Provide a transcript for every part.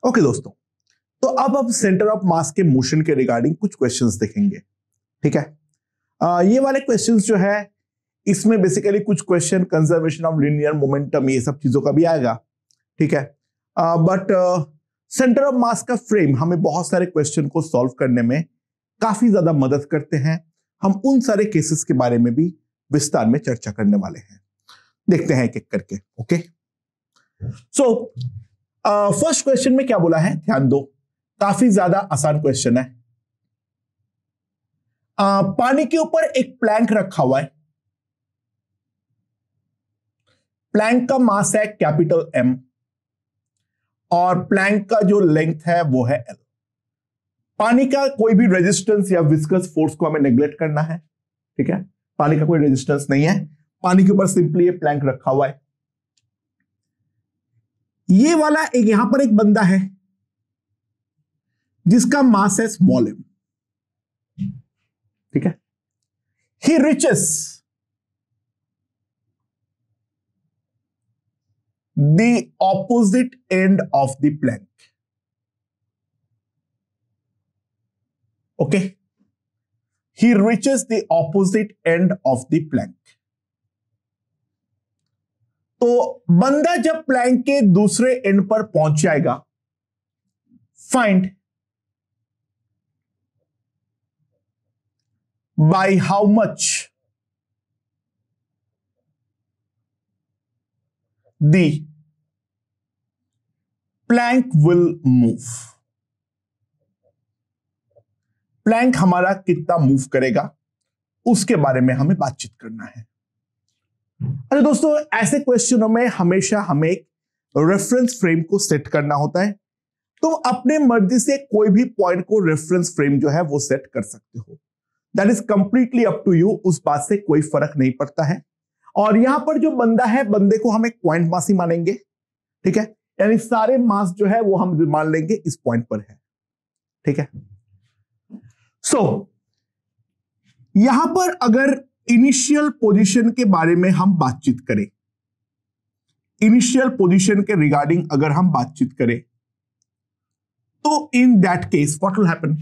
Okay दोस्तों, तो अब सेंटर ऑफ मास के मोशन के रिगार्डिंग कुछ क्वेश्चंस देखेंगे। ठीक है, ये वाले क्वेश्चंस जो है इसमें बेसिकली कुछ question conservation of linear momentum ये सब चीजों का भी आएगा। ठीक है, बट सेंटर ऑफ मास का फ्रेम हमें बहुत सारे क्वेश्चन को सॉल्व करने में काफी ज्यादा मदद करते हैं। हम उन सारे केसेस के बारे में भी विस्तार में चर्चा करने वाले हैं। देखते हैं एक एक करके। ओके, सो फर्स्ट क्वेश्चन में क्या बोला है, ध्यान दो, काफी ज्यादा आसान क्वेश्चन है। पानी के ऊपर एक प्लैंक रखा हुआ है। प्लैंक का मास है कैपिटल M और प्लैंक का जो लेंथ है वो है L। पानी का कोई भी रेजिस्टेंस या विस्कस फोर्स को हमें नेग्लेक्ट करना है। ठीक है, पानी का कोई रेजिस्टेंस नहीं है, पानी के ऊपर सिंपली ये प्लैंक रखा हुआ है। ये वाला एक यहां पर एक बंदा है जिसका मास है स्मॉल m। ठीक है, he reaches the opposite end of the plank. Okay, he reaches the opposite end of the plank। तो बंदा जब प्लैंक के दूसरे एंड पर पहुंच जाएगा, find by how much the plank will move. Plank हमारा कितना मूव करेगा उसके बारे में हमें बातचीत करना है। अरे दोस्तों, ऐसे क्वेश्चनों में हमेशा हमें एक रेफरेंस फ्रेम को सेट करना होता है। तुम अपने मर्जी से कोई भी पॉइंट को रेफरेंस फ्रेम जो है वो सेट कर सकते हो। That is completely up to you, उस बात से कोई फर्क नहीं पड़ता है। और यहां पर जो बंदा है, बंदे को हम एक पॉइंट मास ही मानेंगे। ठीक है, यानी सारे मास जो है वो हम मान लेंगे इस पॉइंट पर है। ठीक है, सो यहां पर अगर इनिशियल पोजीशन के बारे में हम बातचीत करें, इनिशियल पोजीशन के रिगार्डिंग अगर हम बातचीत करें, तो in that case what will happen,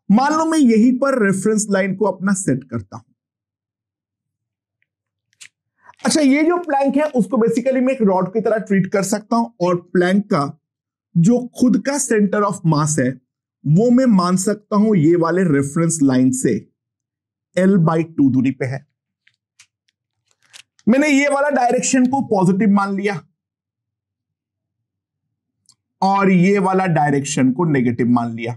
मान लो मैं यहीं पर रेफरेंस लाइन को अपना सेट करता हूं। अच्छा, ये जो प्लैंक है उसको बेसिकली मैं एक रॉड की तरह ट्रीट कर सकता हूं और प्लैंक का जो खुद का सेंटर ऑफ मास है वो मैं मान सकता हूं ये वाले रेफरेंस लाइन से L/2 दूरी पे है। मैंने ये वाला डायरेक्शन को पॉजिटिव मान लिया और ये वाला डायरेक्शन को नेगेटिव मान लिया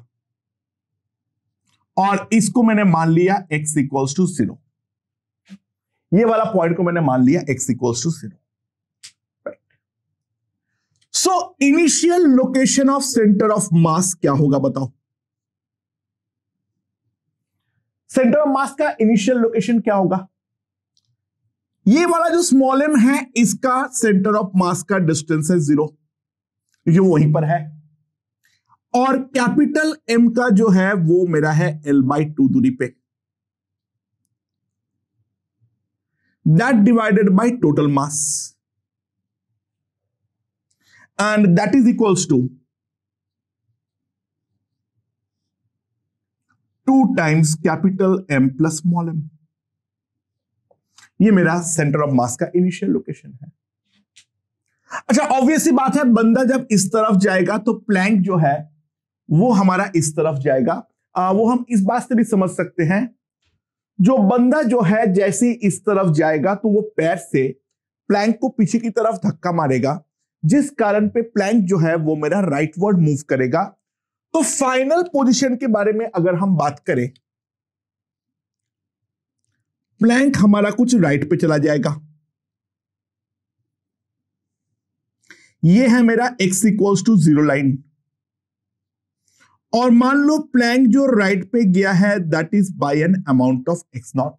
और इसको मैंने मान लिया x इक्वल्स टू 0। ये वाला पॉइंट को मैंने मान लिया x equals to 0। So initial location of centre of mass क्या होगा बताओ? सेंटर ऑफ मास का इनिशियल लोकेशन क्या होगा? ये वाला जो स्मॉल m है इसका सेंटर ऑफ मास का डिस्टेंस है 0, ये वहीं पर है। और कैपिटल M का जो है वो मेरा है L/2 दूरी पे, that divided by total mass and that is equals to 2 times capital M plus small m। ये मेरा सेंटर ऑफ मास का इनिशियल लोकेशन है। अच्छा, ऑब्वियसली बात है, बंदा जब इस तरफ जाएगा तो प्लैंक जो है वो हमारा इस तरफ जाएगा। वो हम इस बात से भी समझ सकते हैं, जो बंदा जो है जैसे इस तरफ जाएगा तो वो पैर से प्लैंक को पीछे की तरफ धक्का मारेगा, जिस कारण पे प्लैंक जो है वो मेरा राइटवर्ड मूव करेगा। तो फाइनल पोजीशन के बारे में अगर हम बात करें, प्लैंक हमारा कुछ राइट पे चला जाएगा। ये है मेरा x इक्वल्स टू 0 लाइन और मान लो प्लैंक जो राइट पे गया है that is by an amount of x0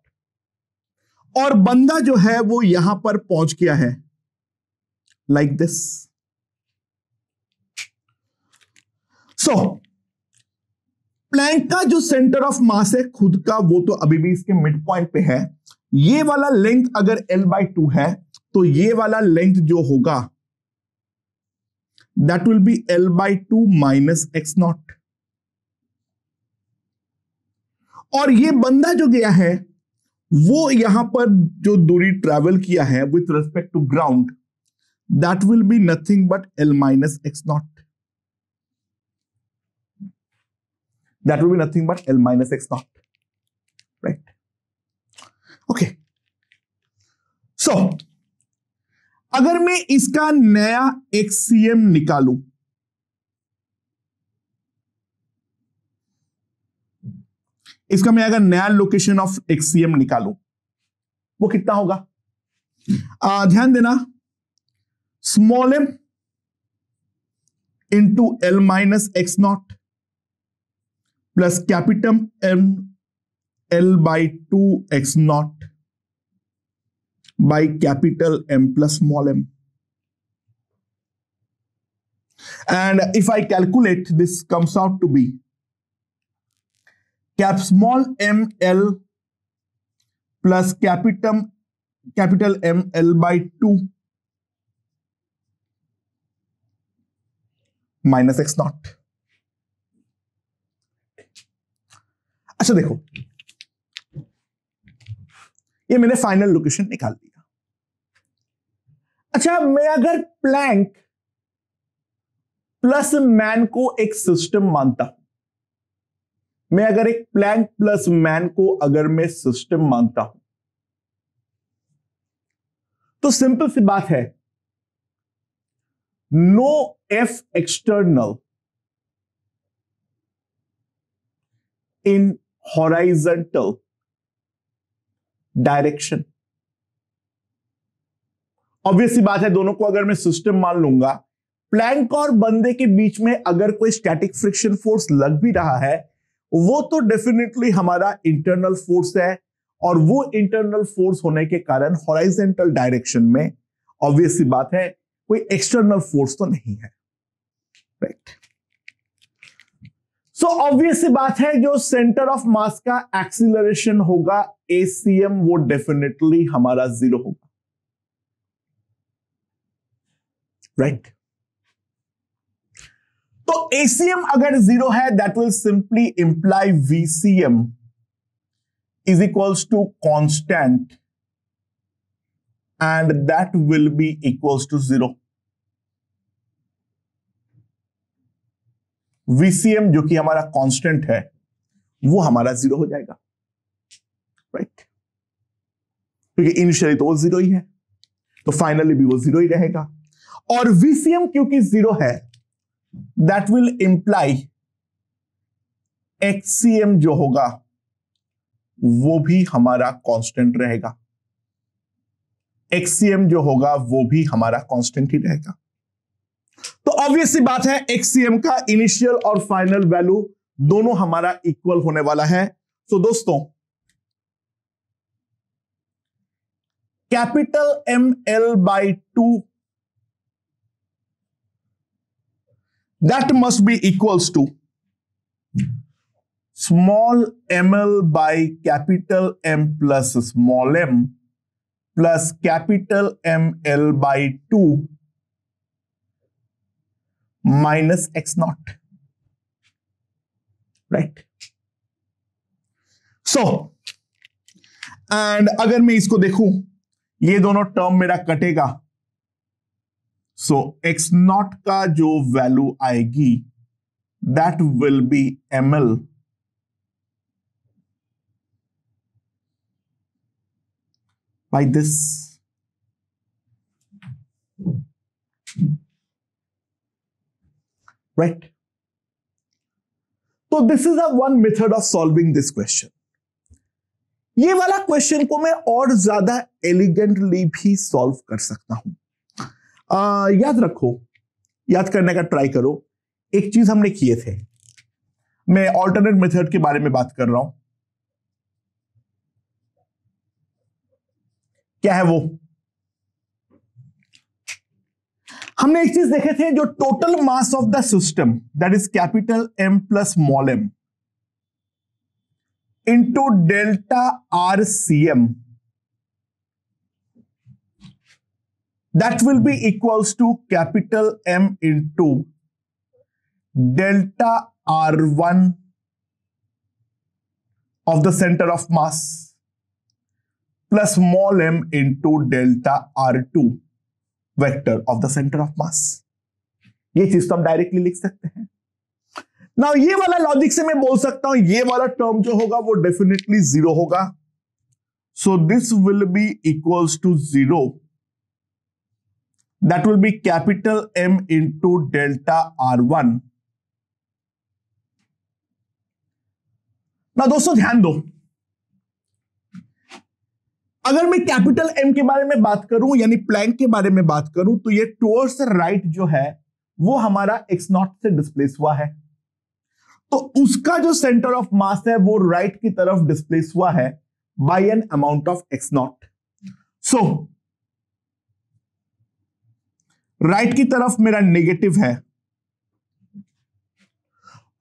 और बंदा जो है वो यहां पर पहुंच गया है लाइक दिस। सो प्लैंक का जो सेंटर ऑफ मास है खुद का वो तो अभी भी इसके मिड पॉइंट पे है। ये वाला लेंथ अगर L/2 है तो ये वाला लेंथ जो होगा that will B L/2 minus x not. और ये बंदा जो गया है वो यहां पर जो दूरी ट्रैवल किया है with respect to ground, that will be nothing but L minus x naught. That will be nothing but L minus x naught, right? Okay, so अगर मैं इसका नया XCM निकालूं, इसका मैं अगर नया लोकेशन ऑफ XCM निकालूं, वो कितना होगा? ध्यान देना, small m into L minus x not plus capital M L/2 x not by capital M plus small m. And if I calculate, this comes out to be cap small m L plus capital M L/2 minus x not. अच्छा देखो, ये मैंने final location निकाल दिया। अच्छा, मैं अगर Planck plus man को एक सिस्टम मानता हूं, मैं अगर एक प्लैंक प्लस मैन को अगर मैं सिस्टम मानता हूं, तो सिंपल सी बात है, नो F एक्सटर्नल इन हॉराइजेंटल डायरेक्शन। ऑब्वियसली बात है, दोनों को अगर मैं सिस्टम मान लूंगा, प्लैंक और बंदे के बीच में अगर कोई स्टैटिक फ्रिक्शन फोर्स लग भी रहा है, वो तो डेफिनेटली हमारा इंटरनल फोर्स है, और वो इंटरनल फोर्स होने के कारण हॉराइजेंटल डायरेक्शन में ऑब्वियसली बात है कोई एक्सटर्नल फोर्स तो नहीं है, राइट? सो ऑब्वियसली बात है, जो सेंटर ऑफ मास का एक्सीलरेशन होगा ACM, वो डेफिनेटली हमारा 0 होगा, राइट? तो ACM अगर 0 है, that will simply imply VCM is equals to constant, and that will be equals to 0। VCM जो कि हमारा कांस्टेंट है, वो हमारा 0 हो जाएगा, राइट? क्योंकि इनिशियली तो वो 0 ही है, तो फाइनली भी वो 0 ही रहेगा। और VCM क्योंकि 0 है, दैट विल इंप्लाई XCM जो होगा वो भी हमारा कांस्टेंट रहेगा। XCM जो होगा वो भी हमारा कांस्टेंट ही रहेगा। तो ऑब्वियसली बात है, XCM का इनिशियल और फाइनल वैल्यू दोनों हमारा इक्वल होने वाला है। तो दोस्तों, capital M L/2 that must be equals to small ml by capital M plus small m plus capital M L/2 minus x naught, right? So, and अगर मैं इसको देखूं, ये दोनों टर्म मेरा कटेगा, सो x नॉट का जो वैल्यू आएगी that will be ml by this, right? तो this is a one method of solving this question. ये वाला क्वेश्चन को मैं और ज्यादा एलिगेंटली भी सॉल्व कर सकता हूं। याद रखो, याद करने का ट्राई करो, एक चीज हमने किए थे, मैं ऑल्टरनेट मेथड के बारे में बात कर रहा हूं। क्या है वो? हमने एक चीज देखे थे, जो total mass of the system that is capital M plus small m into delta RCM that will be equals to capital M into delta R1 of the center of mass plus small m into delta R2 vector of the center of mass। ये चीज तो हम directly लिख सकते हैं। Now ये वाला logic से मैं बोल सकता हूं ये वाला टर्म जो होगा वो डेफिनेटली जीरो होगा, so this will be equals to zero, that will be capital M into delta R1। ना दोस्तों ध्यान दो, अगर मैं कैपिटल M के बारे में बात करूं यानी प्लैंक के बारे में बात करूं तो ये टुवर्ड्स राइट जो है वो हमारा x0 से डिस्प्लेस हुआ है, तो उसका जो सेंटर ऑफ मास है वो राइट की तरफ डिस्प्लेस हुआ है by an amount of x0। So right की तरफ मेरा नेगेटिव है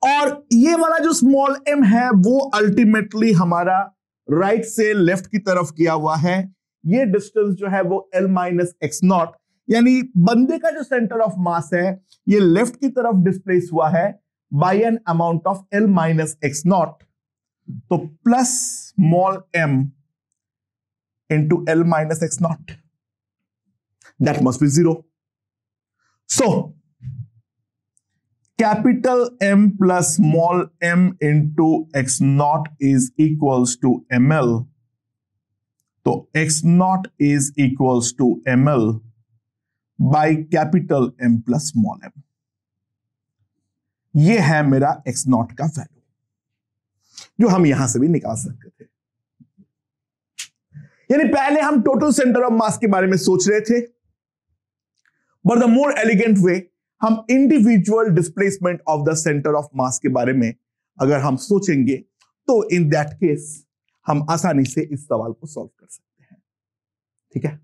और ये वाला जो स्मॉल m है वो अल्टीमेटली हमारा राइट से लेफ्ट की तरफ किया हुआ है। ये डिस्टेंस जो है वो L माइनस x0, यानी बंदे का जो सेंटर ऑफ मास है ये लेफ्ट की तरफ डिस्प्लेस हुआ है by an amount of L minus x0, तो plus small m into L minus x0, that must be zero. So capital M plus small m into x0 is equals to ml, तो x0 is equals to ml by capital M plus small m। ये है मेरा x0 का value जो हम यहां से भी निकाल सकते थे। यानी पहले हम टोटल सेंटर ऑफ मास के बारे में सोच रहे थे, बट द मोर एलिगेंट वे हम individual displacement of the centre of मास के बारे में अगर हम सोचेंगे तो इन दैट केस हम आसानी से इस सवाल को सॉल्व कर सकते हैं। ठीक है,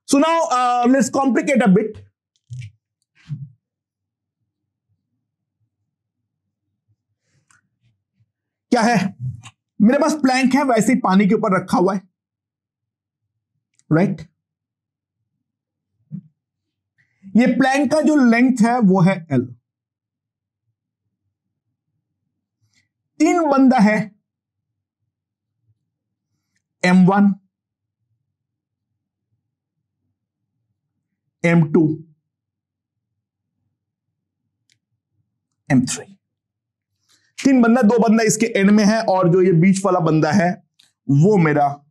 सो now let's complicate a bit. क्या है, मेरे पास प्लैंक है वैसे ही पानी के ऊपर रखा हुआ है, राइट? ये प्लैंक का जो लेंथ है वो है L। 3 बंदा है M1, M2, M3। 3 बंदा, 2 बंदा इसके एंड में है और जो ये बीच वाला बंदा है वो मेरा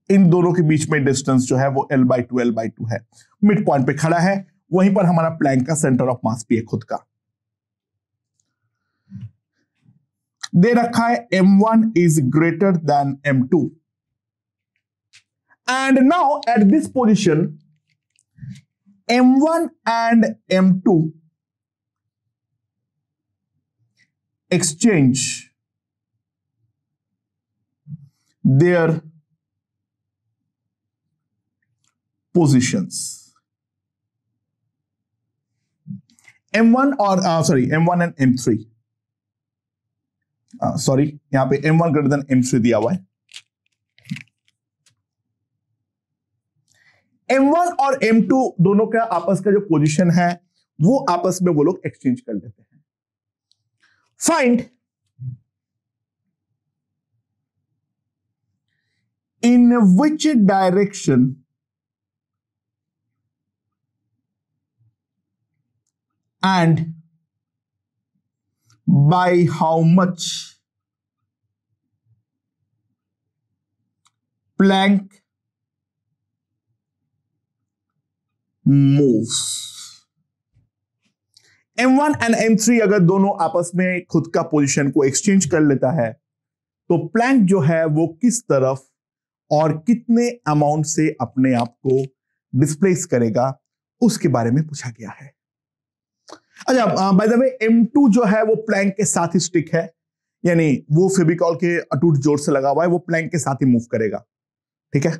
इन दोनों के बीच में डिस्टेंस जो है वो L/2 है, मिड पॉइंट पे खड़ा है, वहीं पर हमारा प्लैंक का सेंटर ऑफ मास भी है खुद का। दे रखा है M1 is greater than M2 and now at this position M1 and M2 exchange their positions। M1 और M1 एंड M3, सॉरी यहां पे M1 ग्रेटर देन M3 दिया हुआ है। M1 और M2 दोनों का आपस का जो पोजीशन है वो आपस में वो लोग एक्सचेंज कर लेते हैं। Find in which direction and by how much Planck moves। M1 and M3 अगर दोनों आपस में खुद का पोजीशन को एक्सचेंज कर लेता है तो प्लैंक जो है वो किस तरफ और कितने अमाउंट से अपने आप को डिस्प्लेस करेगा उसके बारे में पूछा गया है। अच्छा, बाय द वे M2 जो है वो प्लैंक के साथ ही स्टिक है, यानी वो फेविकॉल के अटूट जोर से लगा हुआ है, वो प्लैंक के साथ ही मूव करेगा। ठीक है,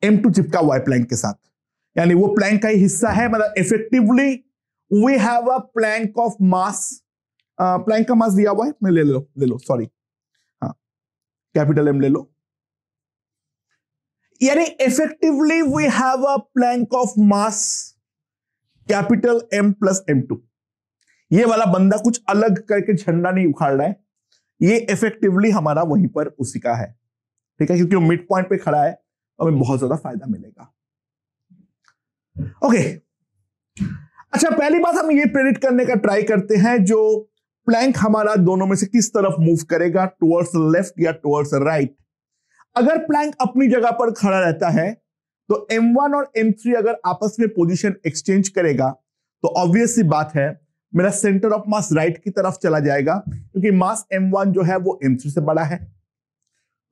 M2 चिपका हुआ है प्लैंक के साथ, यानी वो प्लैंक का ही हिस्सा है। मतलब effectively we have a plank of mass, plank का मास दिया हुआ है, मैं ले लो सॉरी, हाँ कैपिटल एम ले लो, यानी effectively we have a plank of mass capital M plus M2। ये वाला बंदा कुछ अलग करके झंडा नहीं उखाड़ रहा है, ये इफेक्टिवली हमारा वहीं पर उसी का है, ठीक है, क्योंकि वो मिड पॉइंट पे खड़ा है तो हमें बहुत ज्यादा फायदा मिलेगा। ओके, अच्छा पहली बात हम ये प्रेडिक्ट करने का ट्राई करते हैं जो प्लैंक हमारा दोनों में से किस तरफ मूव करेगा, टुवर्ड्स लेफ्ट या टुवर्ड्स राइट। अगर प्लैंक अपनी जगह पर खड़ा रहता है तो M1 और M3 अगर आपस में पोजीशन एक्सचेंज करेगा तो ऑब्वियस सी बात है मेरा सेंटर ऑफ मास राइट की तरफ चला जाएगा, क्योंकि मास M1 जो है वो M3 से बड़ा है।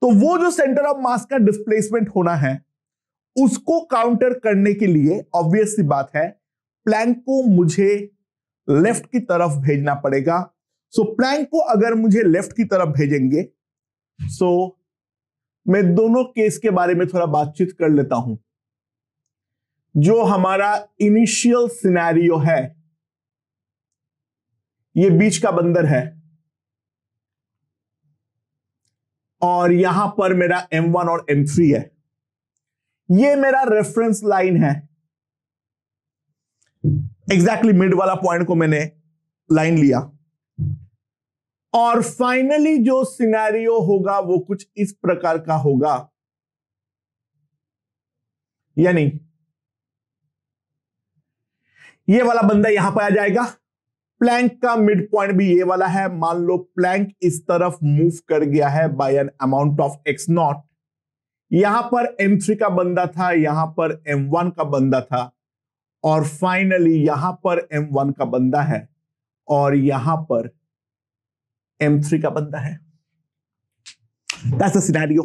तो वो जो सेंटर ऑफ मास का डिस्प्लेसमेंट होना है उसको काउंटर करने के लिए ऑब्वियस सी बात है प्लैंक को मुझे लेफ्ट की तरफ भेजना पड़ेगा। सो प्लैंक को अगर मुझे लेफ्ट की तरफ भेजेंगे, सो मैं दोनों केस के बारे में थोड़ा बातचीत कर लेता हूं। जो हमारा इनिशियल सिनेरियो है, ये बीच का बंदर है और यहां पर मेरा M1 और M3 है, ये मेरा रेफरेंस लाइन है। एग्जैक्टली मिड वाला पॉइंट को मैंने लाइन लिया और फाइनली जो सिनेरियो होगा वो कुछ इस प्रकार का होगा, यानी ये वाला बंदा यहां पर आ जाएगा। प्लैंक का मिड पॉइंट भी ये वाला है। मान लो प्लैंक इस तरफ मूव कर गया है by an amount of x0। यहां पर M3 का बंदा था, यहां पर M1 का बंदा था और फाइनली यहां पर M1 का बंदा है और यहां पर M3 का बंदा है। दैट्स द सिनेरियो,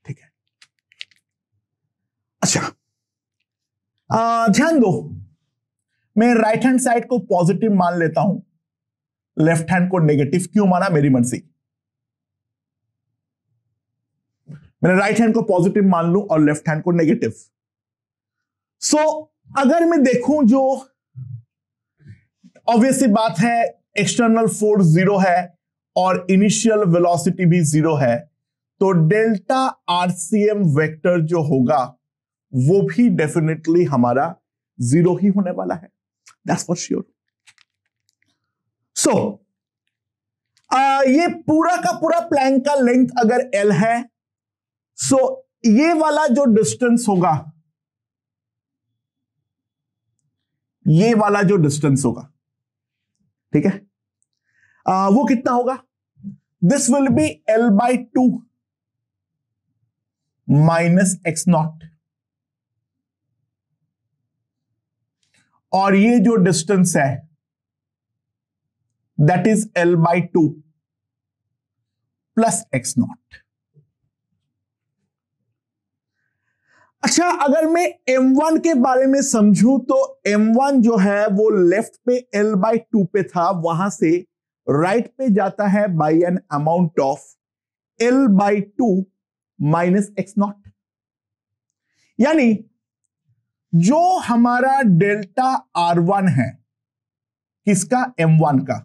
ठीक है। अच्छा ध्यान दो, मैं राइट हैंड साइड को पॉजिटिव मान लेता हूं, लेफ्ट हैंड को नेगेटिव। क्यों माना? मेरी मर्जी। मैंने राइट हैंड को पॉजिटिव मान लूं और लेफ्ट हैंड को नेगेटिव। सो अगर मैं देखूं, जो ऑब्वियसली बात है एक्सटर्नल फोर्स 0 है और इनिशियल वेलोसिटी भी 0 है, तो डेल्टा RCM वेक्टर जो होगा वो भी डेफिनेटली हमारा 0 ही होने वाला है। That's for sure. सो ये पूरा का पूरा प्लैंक का लेंथ अगर L है, सो ये वाला जो डिस्टेंस होगा, ये वाला जो डिस्टेंस होगा, ठीक है, वो कितना होगा? This will B L/2 minus x0। और ये जो डिस्टेंस है that is L/2 plus x0। अच्छा, अगर मैं M1 के बारे में समझूं तो M1 जो है वो लेफ्ट पे L/2 पे था, वहां से राइट पे जाता है by an amount of L/2 minus x0। यानी जो हमारा डेल्टा R1 है किसका? M1 का,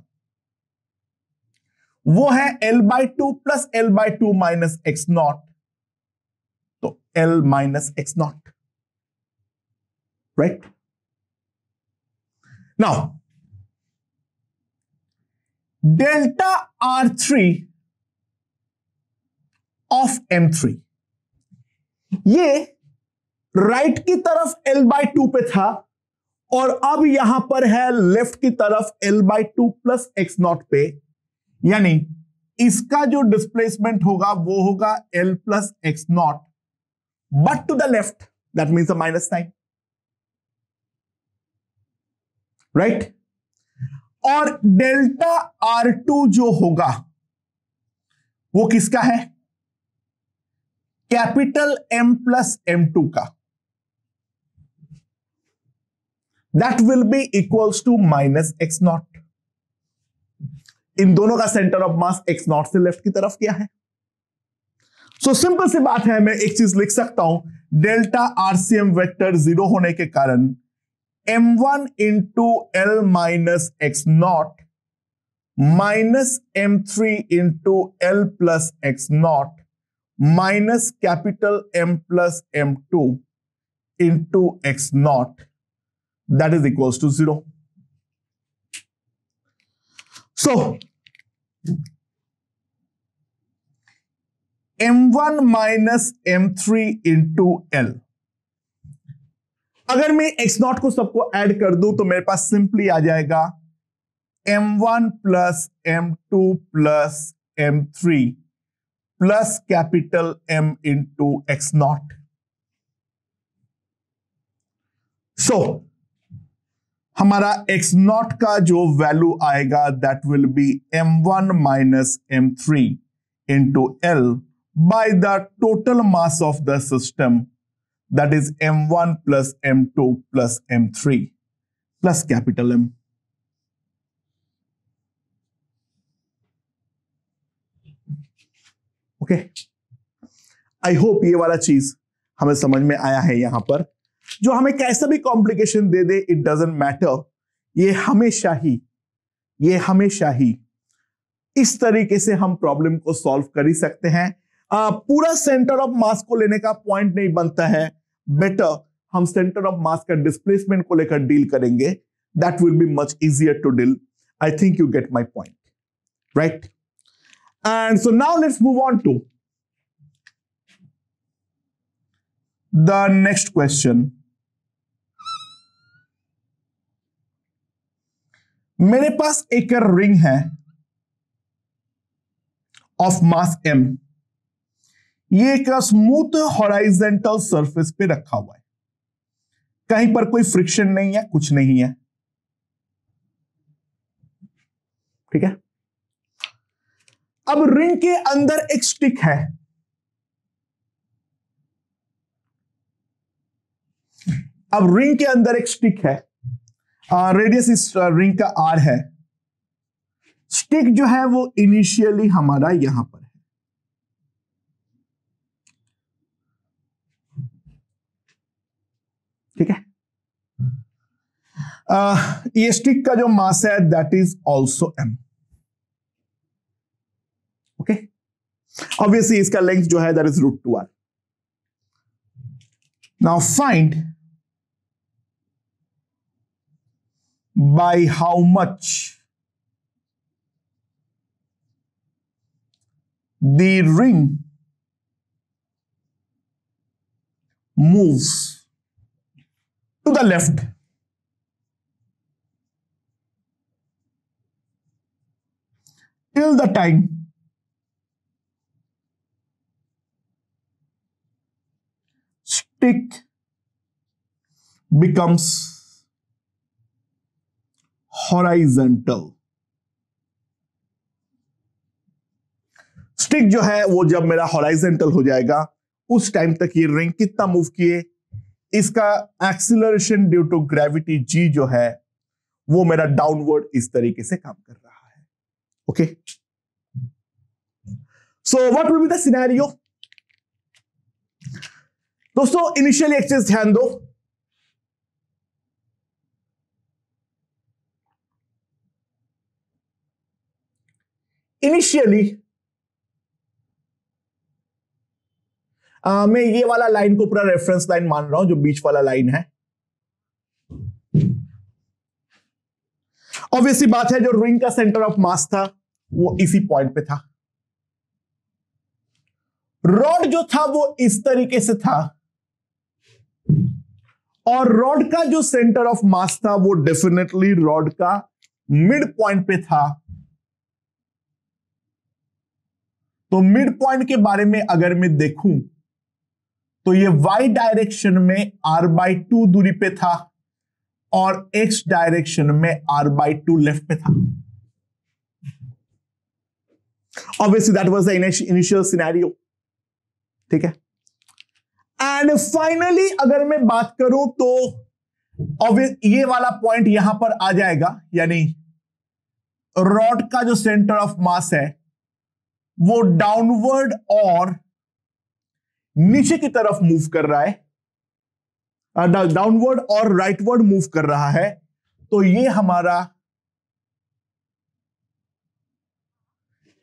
वो है L/2 plus L/2 minus x0, तो L minus x0, right. Now delta R3 of M3, ये राइट की तरफ L/2 पे था और अब यहां पर है लेफ्ट की तरफ L/2 प्लस x0 पे, यानी इसका जो डिस्प्लेसमेंट होगा वो होगा L plus x0 but to the left, that means a minus sign, right. और डेल्टा R2 जो होगा वो किसका है? कैपिटल M प्लस M2 का। That will be equals to minus x0। इन दोनों का सेंटर ऑफ मास x0 से लेफ्ट की तरफ क्या है? सो सिंपल सी बात है, मैं एक चीज लिख सकता हूं, डेल्टा RCM वेक्टर 0 होने के कारण M1 into L minus x0 minus M3 into L plus x not minus capital M plus M2 into x not that is equals to 0. So M1 minus M3 into L, अगर मैं x not को सबको add कर दूं तो मेरे पास simply आ जाएगा M1 plus M2 plus M3 plus capital M into x naught. So हमारा एक्स नॉट का जो वैल्यू आएगा that will be M1 minus M3 into L by the total mass of the system, that is M1 plus M2 plus M3 plus capital M. Okay, I hope ये वाला चीज हमें समझ में आया है. यहां पर जो हमें कैसा भी complication they they, it doesn't matter, ये हमेशा ही इस तरीके से हम प्रॉब्लम को सॉल्व कर ही सकते हैं. पूरा सेंटर ऑफ मास को लेने का पॉइंट नहीं बनता है. बेटर हम सेंटर ऑफ मास का डिस्प्लेसमेंट को लेकर डील करेंगे. That will be much easier to deal. I think you get my point, right? And so now let's move on to the next question. मेरे पास एक रिंग है ऑफ मास m. ये एक स्मूथ हॉराइजेंटल सरफेस पे रखा हुआ है, कहीं पर कोई फ्रिक्शन नहीं है, कुछ नहीं है. ठीक है. अब रिंग के अंदर एक स्टिक है. अब रिंग के अंदर एक स्टिक है. रेडियस इस रिंग का r है. स्टिक जो है वो इनिशियली हमारा यहां पर है. ठीक है. ये स्टिक का जो मास है that is also m. Okay, obviously इसका लेंथ जो है that is √2r. Now find by how much the ring moves to the left till the time stick becomes horizontal. Stick जो है वो जब मेरा हॉराइजेंटल हो जाएगा उस टाइम तक ये रिंग कितना मूव किए, इसका acceleration due to gravity g जो है वो मेरा डाउनवर्ड इस तरीके से काम कर रहा है. Okay, so what will be the scenario? दोस्तों इनिशियली एक चीज ध्यान दो. इनिशियली मैं ये वाला लाइन को पूरा रेफरेंस लाइन मान रहा हूं, जो बीच वाला लाइन है. ऑब्वियसली बात है, जो रिंग का सेंटर ऑफ मास था वो इसी पॉइंट पे था. रॉड जो था वो इस तरीके से था, और रॉड का जो सेंटर ऑफ मास था वो डेफिनेटली रॉड का मिड पॉइंट पे था. तो मिड पॉइंट के बारे में अगर मैं देखूं तो ये y डायरेक्शन में r/2 दूरी पे था और x डायरेक्शन में r/2 लेफ्ट पे था. Obviously that was the initial scenario. ठीक है. एंड फाइनली अगर मैं बात करूं तो ऑब्वियस ये वाला पॉइंट यहां पर आ जाएगा, यानी रॉड का जो सेंटर ऑफ मास है वो डाउनवर्ड और नीचे की तरफ मूव कर रहा है, डाउनवर्ड और राइटवर्ड मूव कर रहा है. तो ये हमारा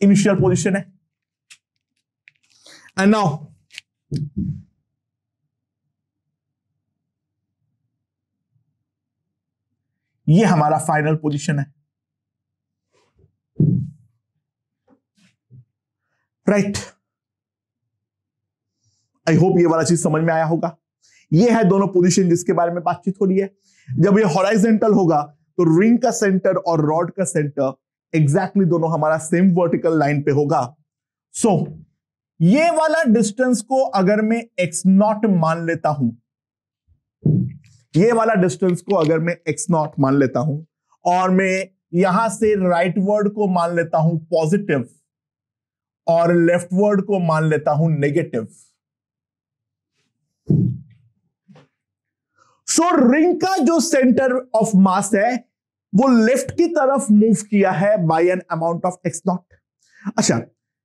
इनिशियल पोजीशन है। एंड नाउ ये हमारा फाइनल पोजीशन है, राइट। आई होप ये वाला चीज समझ में आया होगा। ये है दोनों पोजीशन जिसके बारे में बातचीत हो रही है। जब ये हॉराइजेंटल होगा तो रिंग का सेंटर और रॉड का सेंटर एग्जैक्टली दोनों हमारा सेम वर्टिकल लाइन पे होगा। सो ये वाला डिस्टेंस को अगर मैं x नॉट मान लेता हूं, ये वाला डिस्टेंस को अगर मैं x नॉट मान लेता हूं और मैं यहां से राइट वर्ड को मान लेता हूं पॉजिटिव और लेफ्ट वर्ड को मान लेता हूं नेगेटिव, सो रिंग का जो सेंटर ऑफ मास है वो लेफ्ट की तरफ मूव किया है by an amount of x not. अच्छा,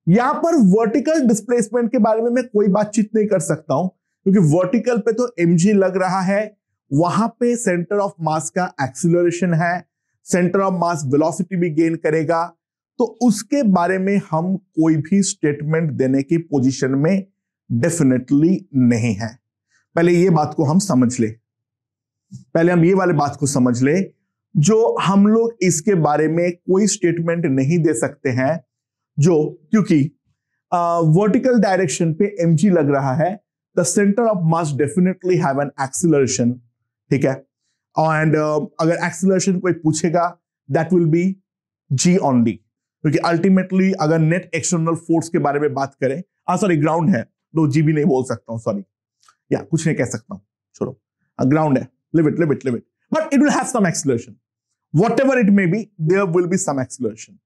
यहां पर वर्टिकल डिस्प्लेसमेंट के बारे में मैं कोई बातचीत नहीं कर सकता हूं क्योंकि वर्टिकल पे तो mg लग रहा है, वहां पे सेंटर ऑफ मास का एक्सीलरेशन है, सेंटर ऑफ मास वेलोसिटी भी गेन करेगा, तो उसके बारे में हम कोई भी स्टेटमेंट देने की पोजीशन में डेफिनेटली नहीं है। पहले ये बात को हम समझ ले, पहले हम ये वाले बात को समझ ले, जो हम लोग इसके बारे में कोई स्टेटमेंट नहीं दे सकते हैं, जो क्योंकि वर्टिकल डायरेक्शन पे mg लग रहा है, the centre of mass definitely have an acceleration, ठीक है। एंड अगर एक्सीलरेशन कोई पूछेगा that will B g only, क्योंकि अल्टीमेटली अगर नेट एक्सटर्नल फोर्स के बारे में बात करें, सॉरी ग्राउंड है तो g भी नहीं बोल सकता हूं, सॉरी या कुछ नहीं कह सकता हूं, छोड़ो, ग्राउंड है, leave it, but it will have some acceleration, whatever it may be, there will be some acceleration,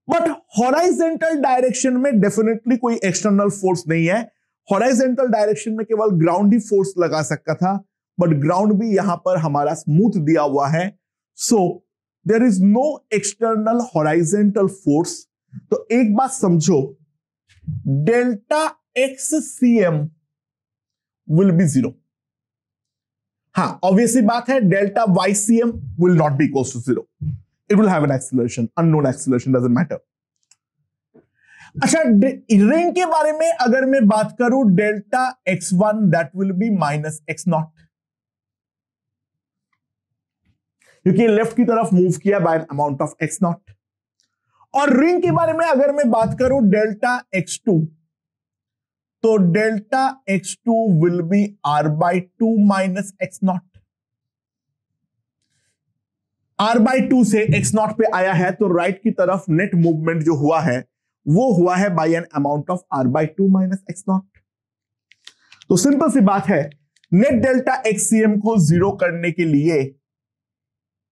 but horizontal direction में definitely कोई external force नहीं है। horizontal direction में केवल ground ही force लगा सकता था, but ground भी यहां पर हमारा smooth दिया हुआ है, so there is no external horizontal force। तो एक बात समझो, डेल्टा xcm will be 0। हाँ, ऑब्वियसली बात है, delta ycm will not be equals to 0, it will have an acceleration, unknown acceleration, doesn't matter। अच्छा, रिंग के बारे में अगर मैं बात करूं, delta x1 that will be minus x not, क्योंकि लेफ्ट की तरफ मूव किया by an amount of x not. और रिंग के बारे में अगर मैं बात करूं, डेल्टा x2, तो delta x2 will be r/2 minus x not. r/2 से x नॉट पे आया है तो राइट की तरफ नेट मूवमेंट जो हुआ है वो हुआ है by an amount of r/2 minus x not. तो सिंपल सी बात है, नेट डेल्टा xcm को जीरो करने के लिए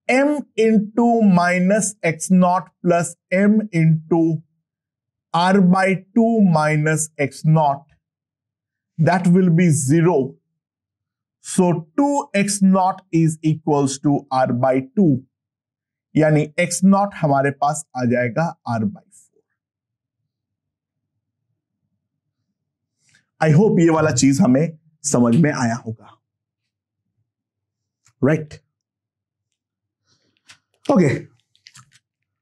m into minus x not plus m into r/2 minus x not, that will be 0, so 2x naught is equals to r/2, यानी x naught हमारे पास आ जाएगा r/4। आई होप ये वाला चीज हमें समझ में आया होगा, राइट। ओके,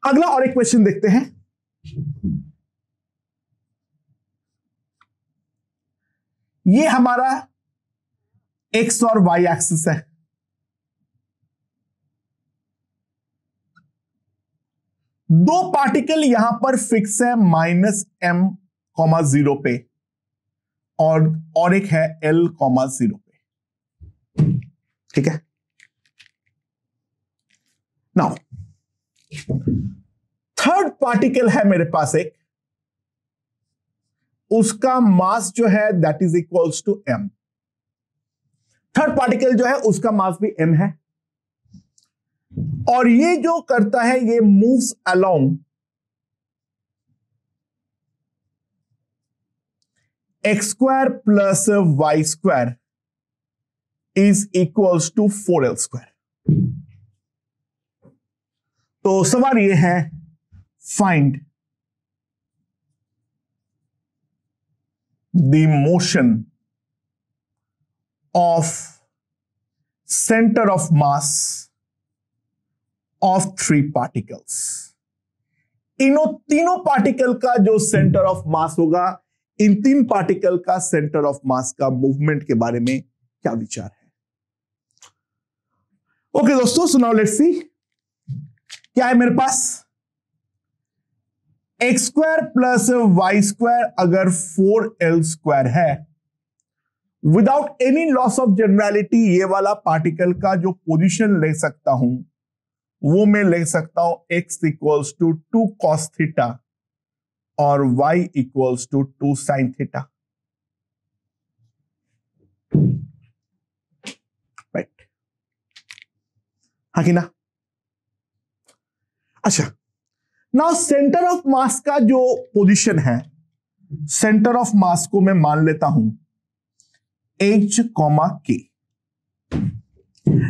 अगला और एक क्वेश्चन देखते हैं। ये हमारा x और y एक्सिस है, दो पार्टिकल यहां पर फिक्स है -m,0 पे और एक है l,0 पे, ठीक है। नाउ थर्ड पार्टिकल है मेरे पास एक, उसका मास जो है that is equals to m। Third particle जो है उसका मास भी m है, और ये जो करता है ये moves along x² plus y² is equals to 4l²। तो सवाल ये है, find the motion of center of mass of three particles इनों तीनों पार्टिकल का जो सेंटर ऑफ मास होगा, इन तीन पार्टिकल का सेंटर ऑफ मास का मूवमेंट के बारे में क्या विचार है। ओके दोस्तों, सो नाउ लेट्स सी क्या है मेरे पास। X square plus y square अगर 4l स्क्वायर है, without any loss of generality ये वाला पार्टिकल का जो पोजीशन ले सकता हूं वो मैं ले सकता हूं x equals to 2 cos theta और y equals to 2 sin theta. Right, हाँ कि ना। अच्छा, नाउ सेंटर ऑफ मास का जो पोजीशन है, सेंटर ऑफ मास को मैं मान लेता हूं h, k।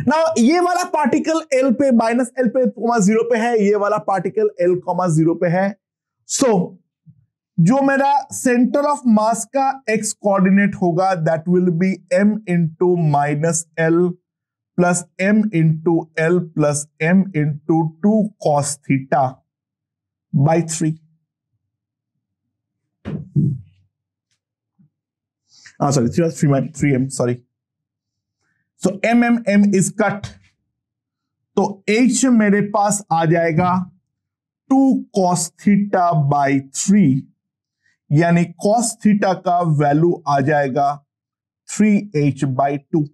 नाउ ये वाला पार्टिकल L पे -L पे 0 पे है, ये वाला पार्टिकल L 0 पे है। सो जो मेरा सेंटर ऑफ मास का x कोऑर्डिनेट होगा that will be m into -L plus m into L plus m into 2 cos theta by 3। Sorry 3m, sorry. So m is cut, तो h मेरे पास आ जाएगा 2 cos थीटा बाई 3, यानी cos theta का value आ जाएगा 3h बाई 2।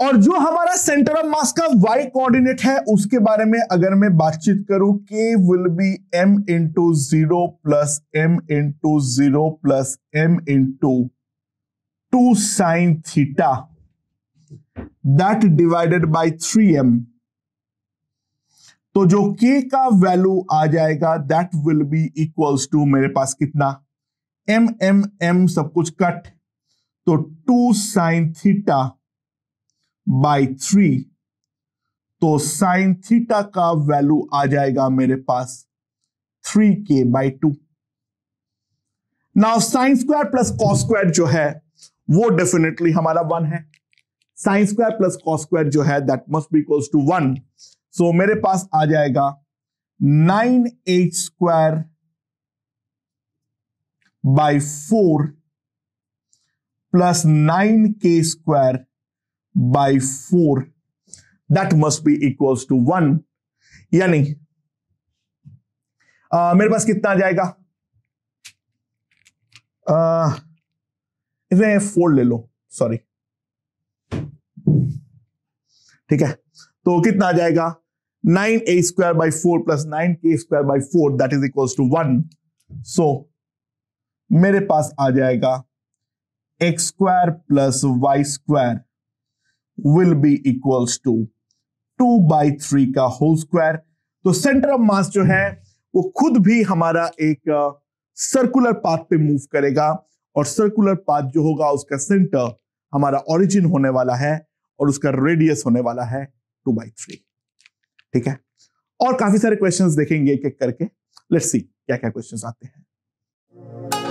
और जो हमारा सेंटर ऑफ मास का y कोऑर्डिनेट है उसके बारे में अगर मैं बातचीत करूं, k will be m into 0 plus m into 0 plus m into 2 sine theta that divided by 3m। तो जो k का वैल्यू आ जाएगा that will be equals to मेरे पास कितना, m सब कुछ कट, तो 2 साइन थीटा बाई 3, तो साइन थीटा का वैल्यू आ जाएगा मेरे पास 3k by 2। Now sine square plus cos square जो है वो डेफिनेटली हमारा 1 है। Sine square plus cos square जो है that must be equals to 1। सो मेरे पास आ जाएगा 9h square by 4 plus 9k square by 4 that must be equals to 1, यानी मेरे पास कितना आ जाएगा, इसमें 4 ले लो, सॉरी, ठीक है। तो कितना आ जाएगा 9h square by 4 plus 9k square by 4 that is equals to 1। सो मेरे पास आ जाएगा x square plus y square will be equals to 2/3 का होल स्क्वायर। तो सेंटर ऑफ मास जो है वो खुद भी हमारा एक सर्कुलर पाथ पे मूव करेगा, और सर्कुलर पाथ जो होगा उसका सेंटर हमारा ओरिजिन होने वाला है और उसका रेडियस होने वाला है 2/3। ठीक है, और काफी सारे क्वेश्चंस देखेंगे एक एक करके। लेट्स सी क्या क्या क्वेश्चंस आते हैं।